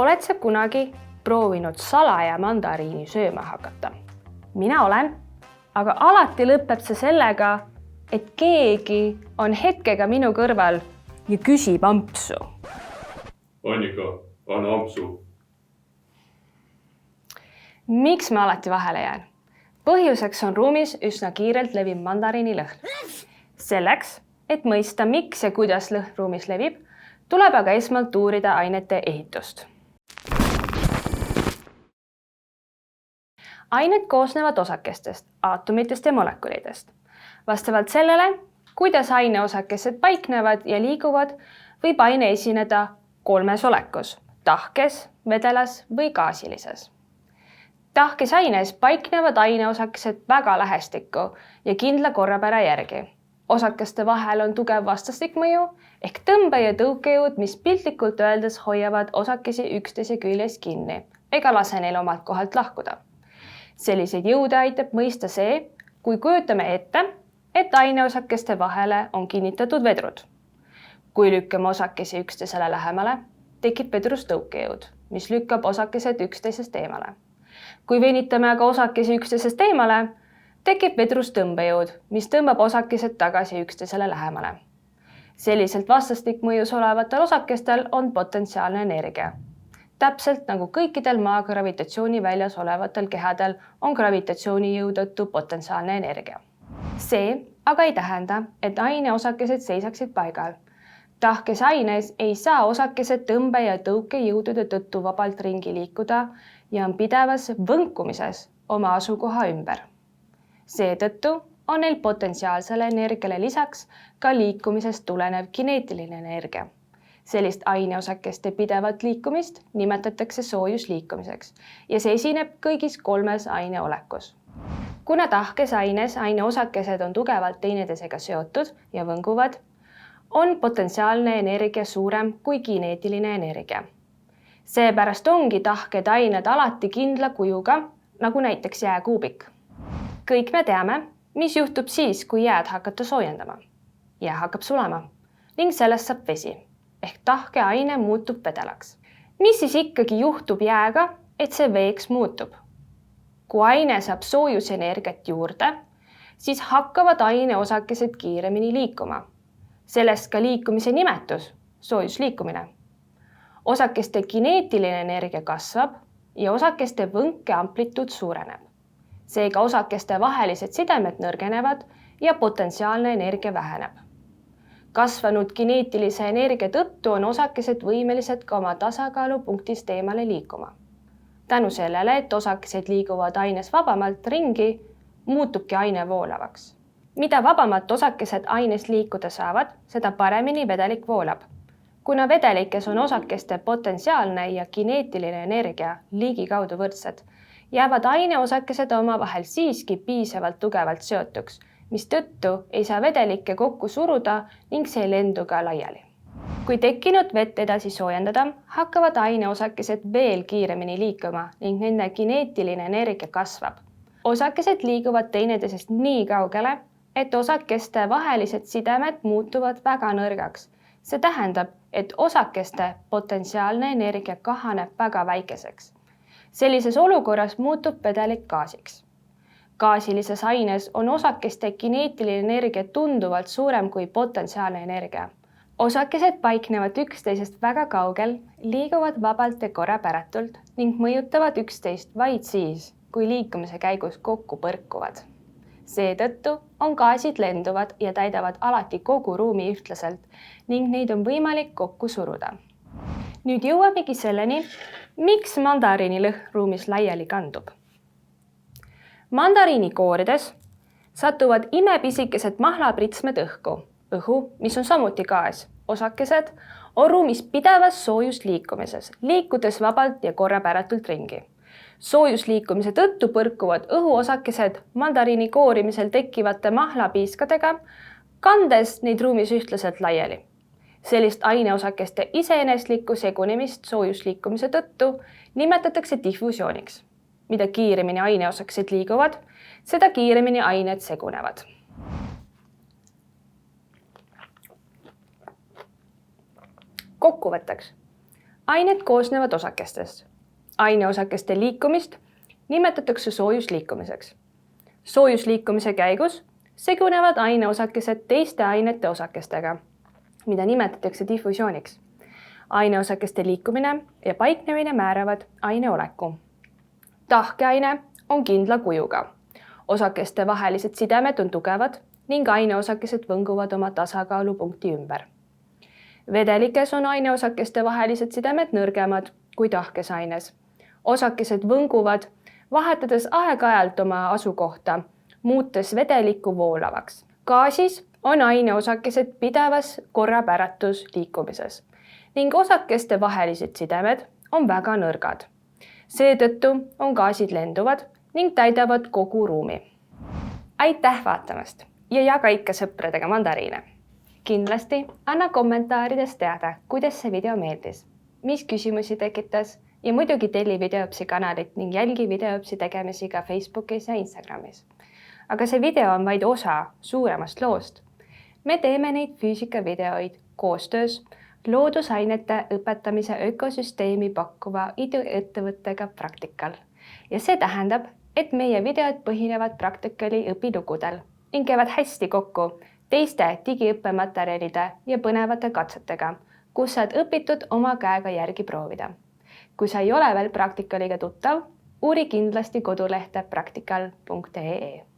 Oled sa kunagi proovinud salaja mandariini sööma hakata? Mina olen, aga alati lõpeb see sellega, et keegi on hetkega minu kõrval ja küsib ampsu. Annika, anna ampsu. Miks ma alati vahele jään? Põhjuseks on ruumis üsna kiirelt leviv mandariini lõhn. Selleks, et mõista, miks ja kuidas lõhn ruumis levib, tuleb aga esmalt uurida ainete ehitust. Ained koosnevad osakestest, aatomitest ja molekulidest. Vastavalt sellele, kuidas aineosakesed paiknevad ja liiguvad, võib aine esineda 3 olekus: tahkes, vedelas või gaasilises. Tahkes aines paiknevad aineosakesed väga lähestikku ja kindla korrapära järgi. Osakeste vahel on tugev vastastikmõju ehk tõmbe- ja tõukejõud, mis piltlikult öeldes hoiavad osakesi üksteise küljes kinni ega lase neil omalt kohalt lahkuda. Selliseid jõude aitab mõista see, kui kujutame ette, et aineosakeste vahele on kinnitatud vedrud. Kui lükkame osakesi üksteisele lähemale, tekib vedrus tõukejõud, mis lükkab osakesed üksteisest eemale. Kui venitame aga osakesi üksteisest eemale, tekib vedrus tõmbejõud, mis tõmbab osakesed tagasi üksteisele lähemale. Selliselt vastastikmõjus olevatel osakestel on potentsiaalne energia. Täpselt nagu kõikidel maa gravitatsiooni väljas olevatel kehadel on gravitatsioonijõu tõttu potentsiaalne energia. See aga ei tähenda, et aineosakesed seisaksid paigal. Tahkes aines ei saa osakesed tõmbe- ja tõukejõudude tõttu vabalt ringi liikuda ja on pidevas võnkumises oma asukoha ümber. Seetõttu on neil potentsiaalsele energiale lisaks ka liikumisest tulenev kineetiline energia. Sellist aineosakeste pidevat liikumist nimetatakse soojusliikumiseks ja see esineb kõigis 3 aineolekus. Kuna tahkes aines aineosakesed on tugevalt teineteisega seotud ja võnguvad, on potentsiaalne energia suurem kui kineetiline energia. Seepärast ongi tahked ained alati kindla kujuga, nagu näiteks jääkuubik. Kõik me teame, mis juhtub siis, kui jääd hakata soojendama. Jää hakkab sulama ning sellest saab vesi ehk tahke aine muutub vedelaks. Mis siis ikkagi juhtub jääga, et see veeks muutub? Kui aine saab soojusenergiat juurde, siis hakkavad aineosakesed kiiremini liikuma. Sellest ka liikumise nimetus, soojusliikumine. Osakeste kineetiline energia kasvab ja osakeste võnke amplituud suureneb. Seega osakeste vahelised sidemed nõrgenevad ja potentsiaalne energia väheneb. Kasvanud kineetilise energia tõttu on osakesed võimelised ka oma tasakaalupunktist eemale liikuma. Tänu sellele, et osakesed liiguvad aines vabamalt ringi, muutubki aine voolavaks. Mida vabamalt osakesed aines liikuda saavad, seda paremini vedelik voolab. Kuna vedelikes on osakeste potentsiaalne ja kineetiline energia ligikaudu võrdsed, jäävad aineosakesed omavahel siiski piisavalt tugevalt seotuks, mis tõttu ei saa vedelikke kokku suruda ning see ei lendu ka laiali. Kui tekkinud vett edasi soojendada, hakkavad aineosakesed veel kiiremini liikuma ning nende kineetiline energia kasvab. Osakesed liiguvad teineteisest nii kaugele, et osakeste vahelised sidemed muutuvad väga nõrgaks. See tähendab, et osakeste potentsiaalne energia kahaneb väga väikeseks. Sellises olukorras muutub vedelik gaasiks. Gaasilises aines on osakeste kineetiline energia tunduvalt suurem kui potentsiaalne energia. Osakesed paiknevad üksteisest väga kaugel, liiguvad vabalt ja korrapäratult ning mõjutavad üksteist vaid siis, kui liikumise käigus kokku põrkuvad. Seetõttu on gaasid lenduvad ja täidavad alati kogu ruumi ühtlaselt ning neid on võimalik kokku suruda. Nüüd jõuamegi selleni, miks mandariini lõhn ruumis laiali kandub. Mandariini koorides satuvad imepisikesed mahlapritsmed õhu, mis on samuti gaas. Osakesed on ruumis pidevas soojusliikumises, liikudes vabalt ja korrapäratult ringi. Soojusliikumise tõttu põrkuvad õhuosakesed mandariini koorimisel tekkivate mahlapiiskadega, kandes neid ruumis ühtlaselt laiali. Sellist aineosakeste iseeneslikku segunemist soojusliikumise tõttu nimetatakse diffusiooniks. Mida kiiremini aineosakesed liiguvad, seda kiiremini ained segunevad. Kokkuvõtteks. ained koosnevad osakestest. Aineosakeste liikumist nimetatakse soojusliikumiseks. Soojusliikumise käigus segunevad aineosakesed teiste ainete osakestega, mida nimetatakse difusiooniks. Aineosakeste liikumine ja paiknemine määravad aine oleku. Tahkeaine on kindla kujuga. Osakeste vahelised sidemed on tugevad ning aineosakesed võnguvad oma tasakaalupunkti ümber. Vedelikes on aineosakeste vahelised sidemed nõrgemad kui tahkes aines. Osakesed võnguvad, vahetades aeg-ajalt oma asukohta, muutes vedelikku voolavaks. Gaasis on aineosakesed pidevas korrapäratus liikumises ning osakeste vahelised sidemed on väga nõrgad. Seetõttu on gaasid lenduvad ning täidavad kogu ruumi. Aitäh vaatamast ja jaga ikka sõpradega mandariine. Kindlasti anna kommentaarides teada, kuidas see video meeldis, mis küsimusi tekitas ja muidugi telli Videoõpsi kanalit ning jälgi Videoõpsi tegemisi ka Facebookis ja Instagramis. Aga see video on vaid osa suuremast loost. Me teeme neid füüsikavideoid koostöös loodusainete õpetamise ökosüsteemi pakkuva iduettevõttega Praktikal. Ja see tähendab, et meie videod põhinevad Praktikali õpilugudel ning käivad hästi kokku teiste digiõppematerjalide ja põnevate katsetega, kus saad õpitud oma käega järgi proovida. Kui sa ei ole veel Praktikaliga tuttav, uuri kindlasti kodulehte praktikal.ee.